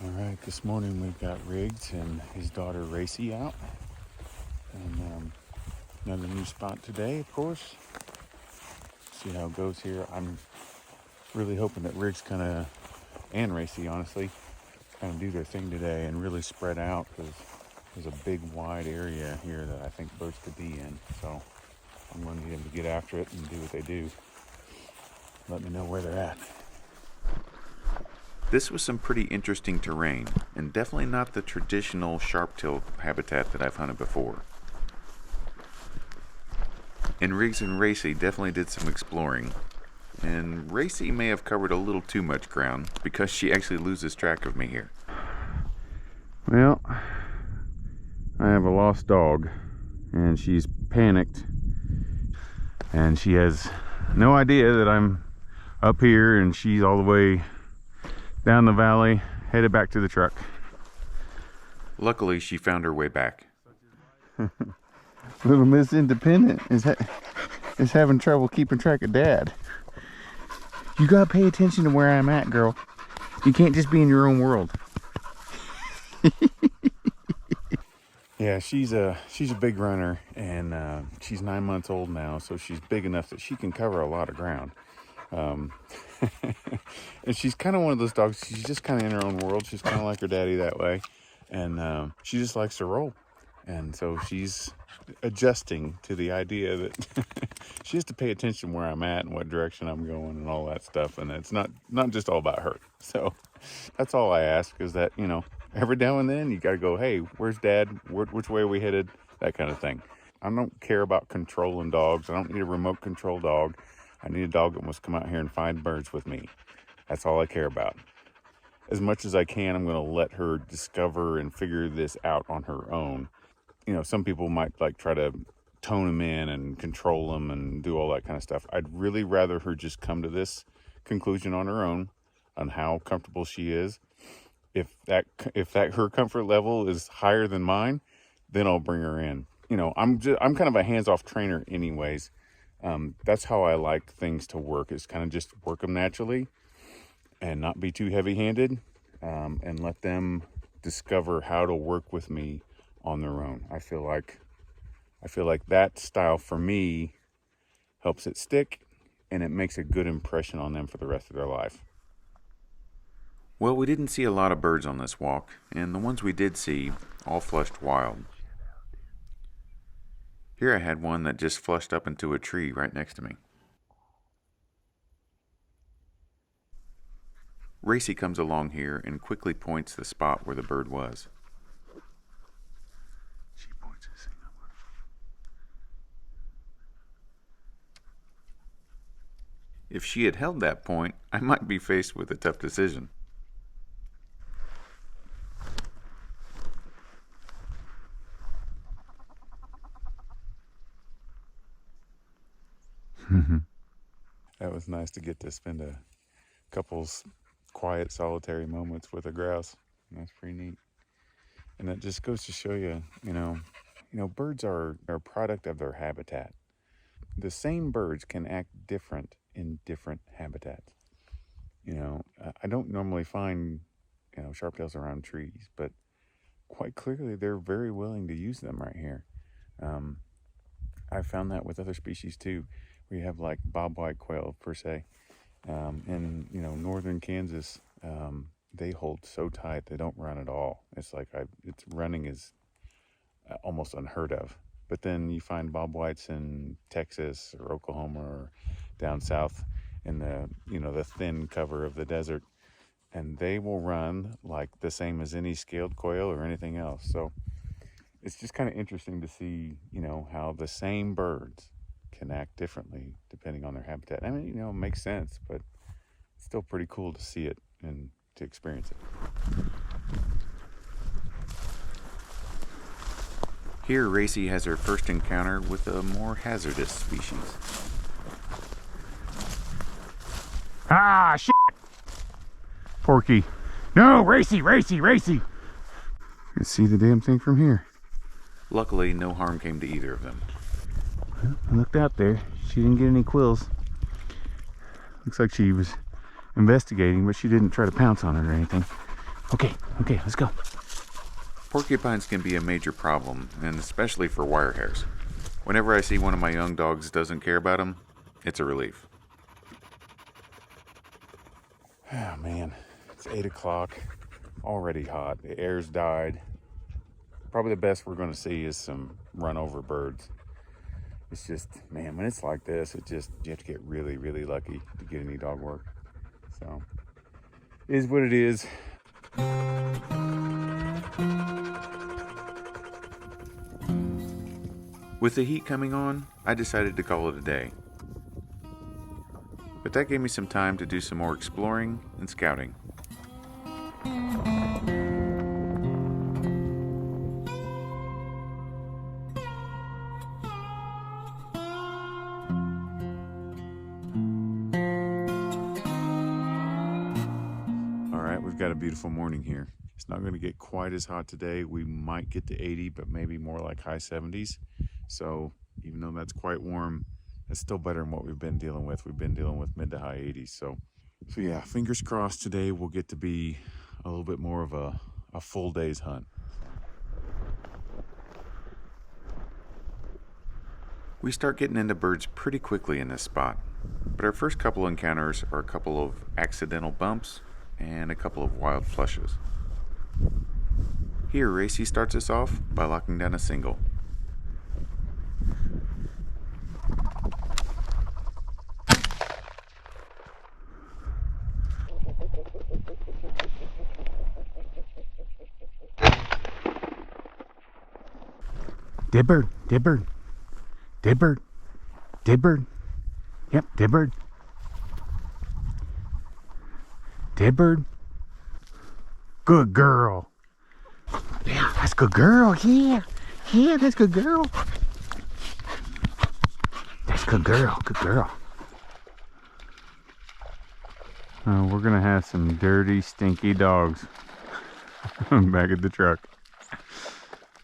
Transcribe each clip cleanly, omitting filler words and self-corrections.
All right, this morning we've got Riggs and his daughter Racy out, and another new spot today, of course. See how it goes here. I'm really hoping that Riggs and Racy, honestly, kind of do their thing today and really spread out, because there's a big wide area here that I think birds could be in. So I'm going to need them to get after it and do what they do. Let me know where they're at. This was some pretty interesting terrain, and definitely not the traditional sharptail habitat that I've hunted before. And Riggs and Racy definitely did some exploring, and Racy may have covered a little too much ground because she actually loses track of me here. Well, I have a lost dog, and she's panicked, and she has no idea that I'm up here, and she's all the way down the valley, headed back to the truck. Luckily, she found her way back. Little Miss Independent is having trouble keeping track of Dad. You gotta pay attention to where I'm at, girl. You can't just be in your own world. Yeah, she's a big runner, and she's 9 months old now, so she's big enough that she can cover a lot of ground. And she's kind of one of those dogs, she's just kind of in her own world. She's kind of like her daddy that way, and she just likes to roll. And so she's adjusting to the idea that she has to pay attention where I'm at and what direction I'm going and all that stuff, and it's not just all about her. So that's all I ask, is that, every now and then you got to go, hey, where's Dad? Which way are we headed? That kind of thing. I don't care about controlling dogs. I don't need a remote control dog. I need a dog that wants to come out here and find birds with me. That's all I care about. As much as I can, I'm going to let her discover and figure this out on her own. Some people might try to tone them in and control them and do all that kind of stuff. I'd really rather her just come to this conclusion on her own, on how comfortable she is. If her comfort level is higher than mine, then I'll bring her in. I'm kind of a hands-off trainer anyways. That's how I like things to work, is kind of just work them naturally and not be too heavy-handed, and let them discover how to work with me on their own. I feel like that style for me helps it stick, and it makes a good impression on them for the rest of their life. Well, we didn't see a lot of birds on this walk, and the ones we did see all flushed wild. Here I had one that just flushed up into a tree right next to me. Racy comes along here and quickly points the spot where the bird was. She points this thing up. If she had held that point, I might be faced with a tough decision. That was nice to get to spend a couple's quiet, solitary moments with a grouse. That's pretty neat. And that just goes to show you, birds are a product of their habitat. The same birds can act different in different habitats. I don't normally find, sharptails around trees, but quite clearly they're very willing to use them right here. I've found that with other species too. We have bobwhite quail per se. In northern Kansas, they hold so tight they don't run at all. It's running is almost unheard of. But then you find bobwhites in Texas or Oklahoma or down south in the thin cover of the desert, and they will run like the same as any scaled quail or anything else. So it's just kind of interesting to see how the same birds can act differently depending on their habitat. I mean, it makes sense, but it's still pretty cool to see it and to experience it. Here, Racy has her first encounter with a more hazardous species. Ah, shit! Porky. No, Racy! You can see the damn thing from here. Luckily, no harm came to either of them. I looked out there. She didn't get any quills. Looks like she was investigating, but she didn't try to pounce on it or anything. Okay, let's go. Porcupines can be a major problem, and especially for wire hairs. Whenever I see one of my young dogs doesn't care about them, it's a relief. Oh man, it's 8 o'clock, already hot. The air's died. Probably the best we're going to see is some run over birds. It's just, man, when it's like this, you have to get really, really lucky to get any dog work. So, it is what it is. With the heat coming on, I decided to call it a day. But that gave me some time to do some more exploring and scouting. Alright, we've got a beautiful morning here. It's not going to get quite as hot today. We might get to 80, but maybe more like high 70s. So even though that's quite warm, it's still better than what we've been dealing with. We've been dealing with mid to high 80s. So yeah, fingers crossed today we'll get to be a little bit more of a full day's hunt. We start getting into birds pretty quickly in this spot, but our first couple encounters are a couple of accidental bumps and a couple of wild flushes. Here, Racy starts us off by locking down a single. Dead bird, dead bird, dead bird, dead bird. Yep, dead bird. Dead bird. Good girl. Yeah, that's good girl. Yeah, that's good girl. That's good girl. Good girl. We're gonna have some dirty, stinky dogs back at the truck,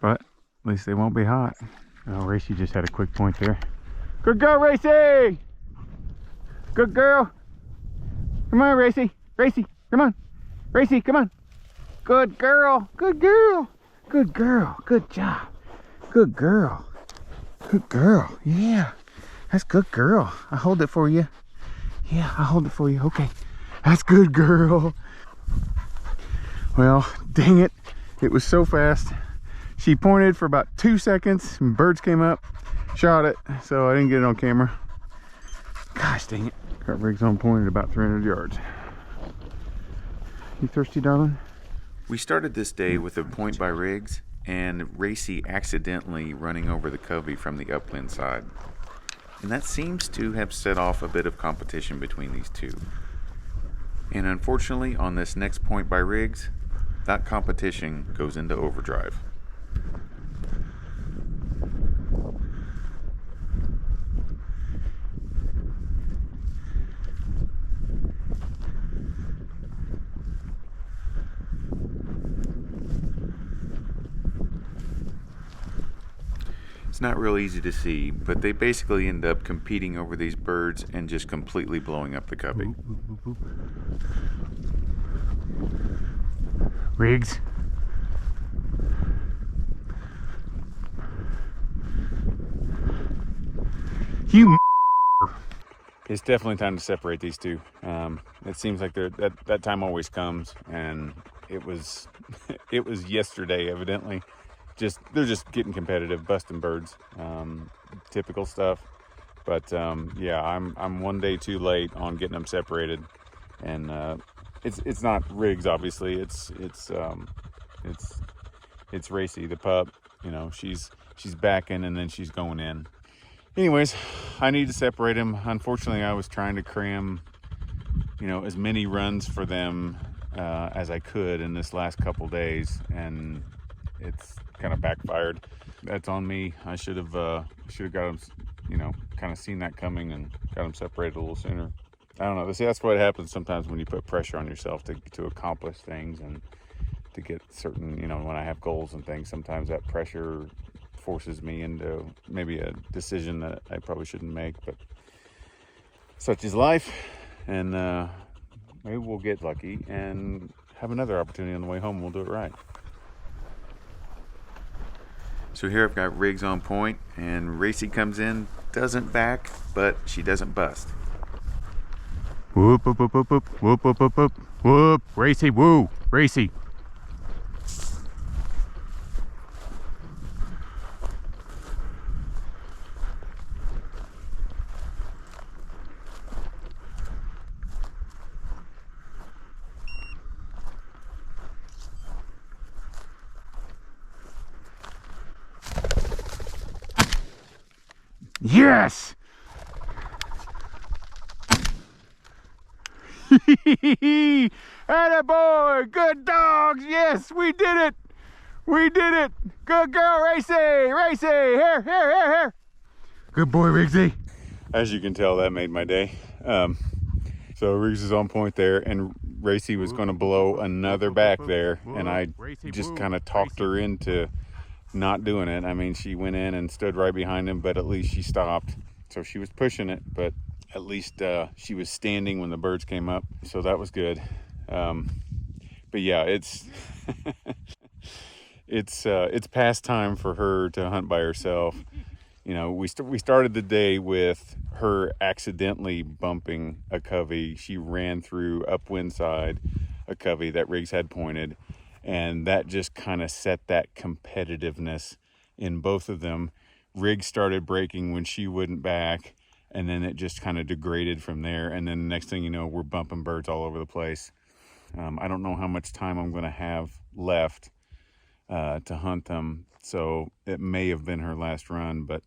but at least they won't be hot. Oh, Racy just had a quick point there. Good girl, Racy. Good girl. Come on, Racy. Racy, come on. Racy, come on. Good girl. Good girl. Good girl. Good job. Good girl. Good girl. Yeah. That's good girl. I'll hold it for you. Yeah, I'll hold it for you. Okay. That's good girl. Well, dang it. It was so fast. She pointed for about 2 seconds and birds came up, shot it, so I didn't get it on camera. Gosh dang it. Cart rig's on point at about 300 yards. You thirsty, darling? We started this day with a point by rigs and Racy accidentally running over the covey from the upwind side. And that seems to have set off a bit of competition between these two. And unfortunately, on this next point by rigs, that competition goes into overdrive. It's not real easy to see, but they basically end up competing over these birds and just completely blowing up the covey. Riggs. You. It's definitely time to separate these two. It seems like that time always comes, and it was it was yesterday evidently. They're just getting competitive, busting birds, typical stuff. But yeah, I'm one day too late on getting them separated, and it's not Riggs, obviously. It's Racy, the pup. You know, she's backing and then she's going in. Anyways, I need to separate them. Unfortunately, I was trying to cram, as many runs for them as I could in this last couple days, and it's kind of backfired. That's on me. I should have got them, kind of seen that coming and got them separated a little sooner. I don't know. See, that's what happens sometimes when you put pressure on yourself to accomplish things and to get certain, when I have goals and things, sometimes that pressure forces me into maybe a decision that I probably shouldn't make, but such is life, and maybe we'll get lucky and have another opportunity on the way home. We'll do it right. So here I've got Riggs on point, and Racy comes in, doesn't back, but she doesn't bust. Whoop, whoop, whoop, whoop, whoop, whoop, whoop, whoop, whoop, whoop, Racy, woo, Racy. Yes! Attaboy! Good dogs! Yes, we did it! We did it! Good girl, Racy! Racy! Here, here, here, here! Good boy, Riggsy! As you can tell, that made my day. So Riggs is on point there, and Racy was going to blow another back there, and I just kind of talked her into not doing it. I mean, she went in and stood right behind him, but at least she stopped. So she was pushing it, but at least she was standing when the birds came up, so that was good. But yeah, it's it's past time for her to hunt by herself. You know, we started the day with her accidentally bumping a covey. She ran through upwind side a covey that Riggs had pointed, and that just kind of set that competitiveness in both of them. Riggs started breaking when she wouldn't back, and then it just kind of degraded from there. And then the next thing you know, we're bumping birds all over the place. I don't know how much time I'm going to have left to hunt them, so it may have been her last run, but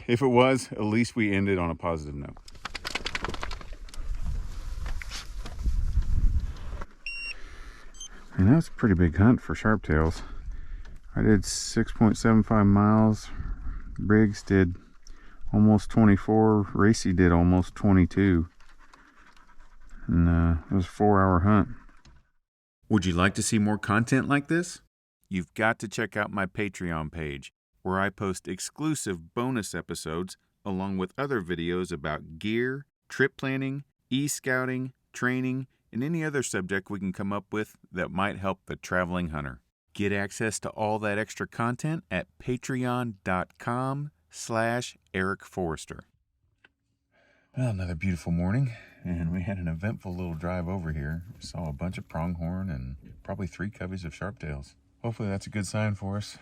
if it was, at least we ended on a positive note. And that was a pretty big hunt for Sharptails. I did 6.75 miles. Riggs did almost 24. Racy did almost 22. And it was a 4-hour hunt. Would you like to see more content like this? You've got to check out my Patreon page, where I post exclusive bonus episodes along with other videos about gear, trip planning, e-scouting, training, and any other subject we can come up with that might help the traveling hunter. Get access to all that extra content at patreon.com/Eric Forrester. Well, another beautiful morning, and we had an eventful little drive over here. We saw a bunch of pronghorn and probably 3 coveys of Sharptails. Hopefully that's a good sign for us.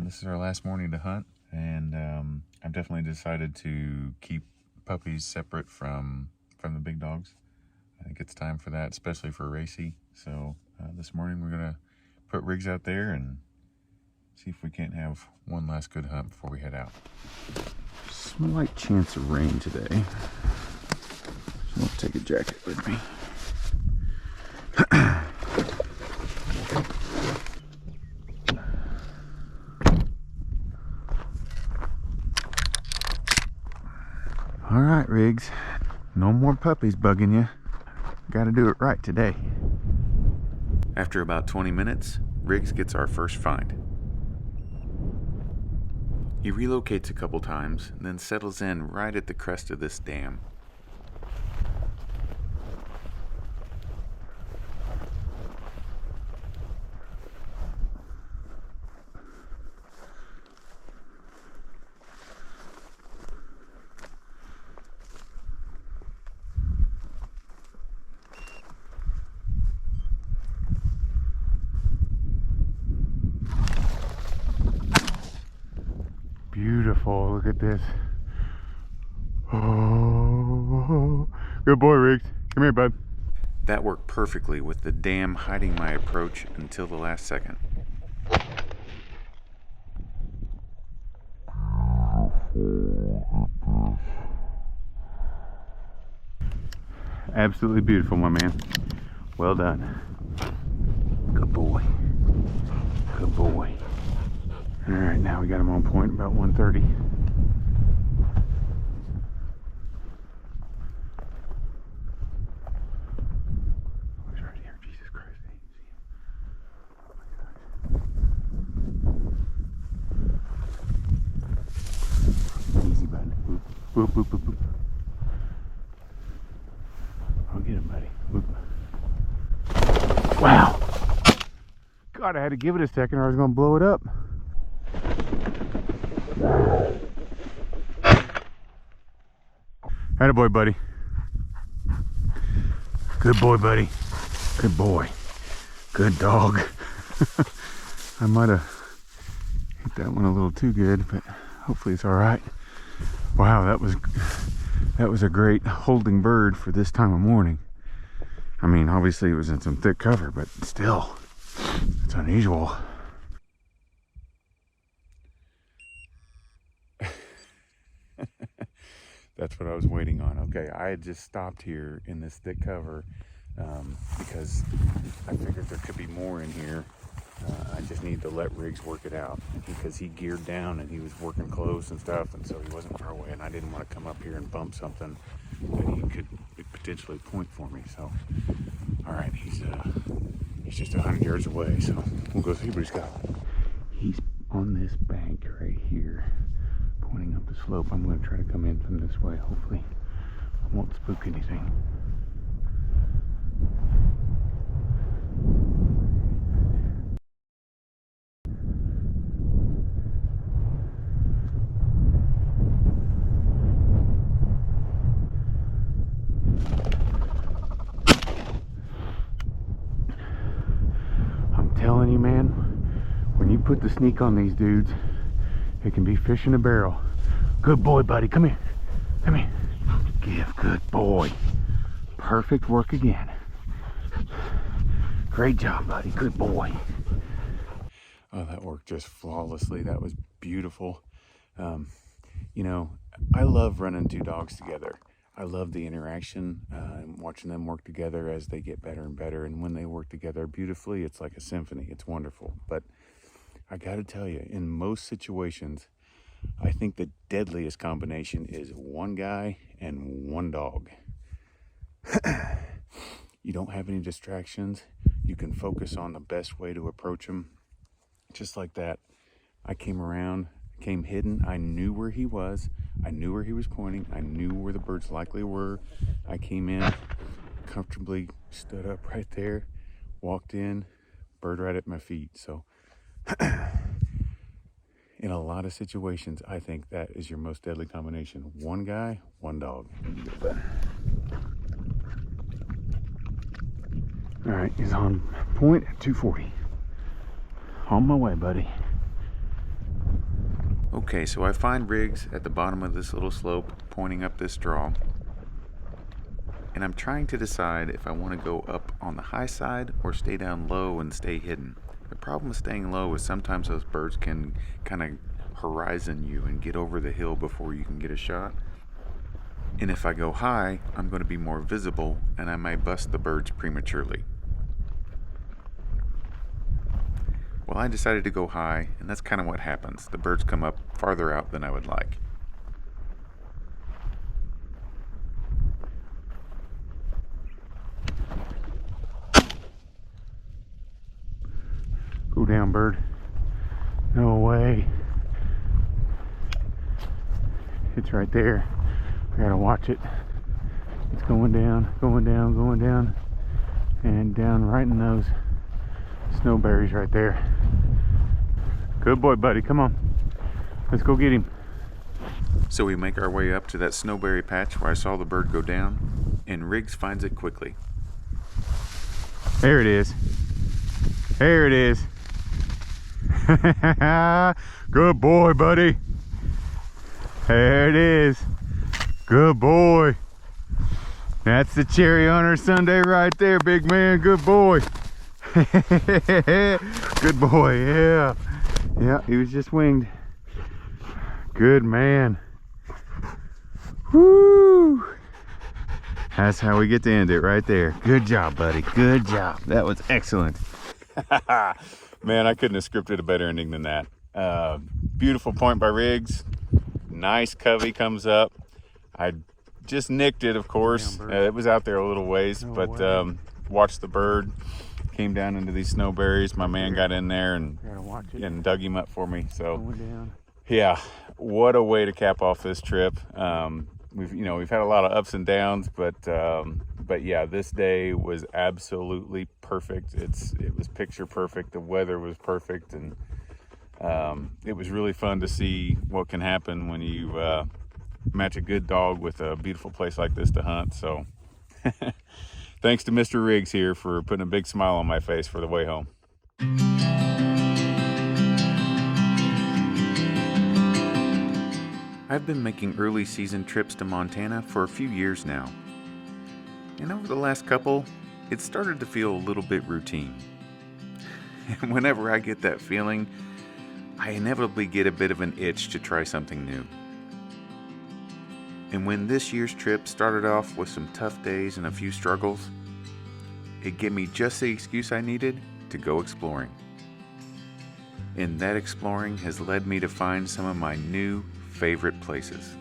This is our last morning to hunt, and I've definitely decided to keep puppies separate from the big dogs. I think it's time for that, especially for Racy. So this morning we're going to put Riggs out there and see if we can't have one last good hunt before we head out. Slight chance of rain today. So I'll take a jacket with me. All right, Riggs. No more puppies bugging you. Got to do it right today. After about 20 minutes, Riggs gets our first find. He relocates a couple times, and then settles in right at the crest of this dam. Beautiful, look at this. Oh, good boy, Riggs. Come here, bud. That worked perfectly with the dam hiding my approach until the last second. Absolutely beautiful, my man. Well done. Good boy. Good boy. All right, now we got him on point about 1:30. Oh, he's right here. Jesus Christ. I didn't see him. Oh my gosh. Easy, bud. Boop, boop, boop, boop, boop. I'll get him, buddy. Boop. God, I had to give it a second or I was going to blow it up. Attaboy, buddy. Good boy, buddy. Good boy. Good dog. I might have hit that one a little too good, but hopefully it's all right. Wow, that was a great holding bird for this time of morning. I mean, obviously it was in some thick cover, but still, it's unusual. That's what I was waiting on. Okay, I had just stopped here in this thick cover because I figured there could be more in here. I just need to let Riggs work it out because he geared down and he was working close and stuff, and so he wasn't far away, and I didn't want to come up here and bump something that he could potentially point for me. So, all right, he's just 100 yards away, so we'll go see what he's got. He's on this bank right here, pointing up the slope. I'm going to try to come in from this way. Hopefully, I won't spook anything. Telling you, man, when you put the sneak on these dudes, it can be fish in a barrel. Good boy, buddy. Come here. Come here. Give. Good boy. Perfect work again. Great job, buddy. Good boy. Oh, that worked just flawlessly. That was beautiful. You know, I love running two dogs together. I love the interaction and watching them work together as they get better and better. And when they work together beautifully, it's like a symphony. It's wonderful. But I got to tell you, in most situations, I think the deadliest combination is one guy and one dog. You don't have any distractions. You can focus on the best way to approach them. Just like that. I came around, came hidden. I knew where he was. I knew where he was pointing. I knew where the birds likely were. I came in, comfortably stood up right there, walked in, bird right at my feet. So in a lot of situations, I think that is your most deadly combination. One guy, one dog. All right, he's on point at 240. On my way, buddy. Okay, so I find Riggs at the bottom of this little slope pointing up this draw. And I'm trying to decide if I want to go up on the high side or stay down low and stay hidden. The problem with staying low is sometimes those birds can kind of horizon you and get over the hill before you can get a shot. And if I go high, I'm going to be more visible and I might bust the birds prematurely. Well, I decided to go high, and that's kind of what happens. The birds come up farther out than I would like. Go down, bird. No way. It's right there. I gotta watch it. It's going down, going down, going down, and down right in those snowberries right there. Good boy, buddy. Come on. Let's go get him. So we make our way up to that snowberry patch where I saw the bird go down, and Riggs finds it quickly. There it is. There it is. Good boy, buddy. There it is. Good boy. That's the cherry on our Sunday right there, big man. Good boy. Good boy, yeah. Yeah, he was just winged. Good man. Woo! That's how we get to end it right there. Good job, buddy. Good job. That was excellent. Man, I couldn't have scripted a better ending than that. Beautiful point by Riggs. Nice covey comes up. I just nicked it, of course. It was out there a little ways, but watched the bird. Came down into these snowberries. My man got in there and dug him up for me. So yeah, what a way to cap off this trip. We've had a lot of ups and downs, but But yeah, this day was absolutely perfect. It was picture perfect. The weather was perfect, and it was really fun to see what can happen when you match a good dog with a beautiful place like this to hunt. So thanks to Mr. Riggs here for putting a big smile on my face for the way home. I've been making early season trips to Montana for a few years now. And over the last couple, it started to feel a little bit routine. And whenever I get that feeling, I inevitably get a bit of an itch to try something new. And when this year's trip started off with some tough days and a few struggles, it gave me just the excuse I needed to go exploring. And that exploring has led me to find some of my new favorite places.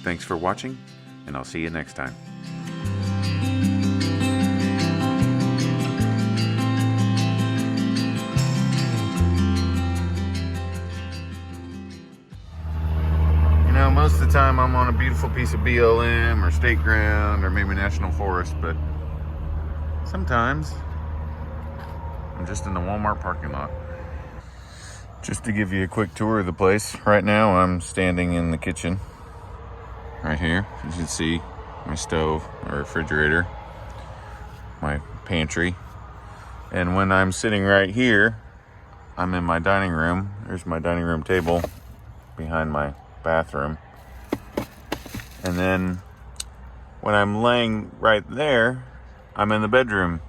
Thanks for watching, and I'll see you next time. You know, most of the time I'm on a beautiful piece of BLM or state ground or maybe national forest, but sometimes I'm just in the Walmart parking lot. Just to give you a quick tour of the place, right now I'm standing in the kitchen. Right here, you can see my stove, my refrigerator, my pantry. And when I'm sitting right here, I'm in my dining room. There's my dining room table behind my bathroom. And then when I'm laying right there, I'm in the bedroom.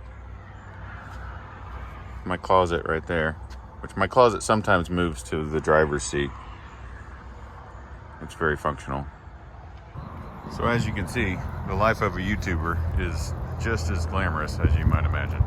My closet right there, which my closet sometimes moves to the driver's seat. It's very functional. So as you can see, the life of a YouTuber is just as glamorous as you might imagine.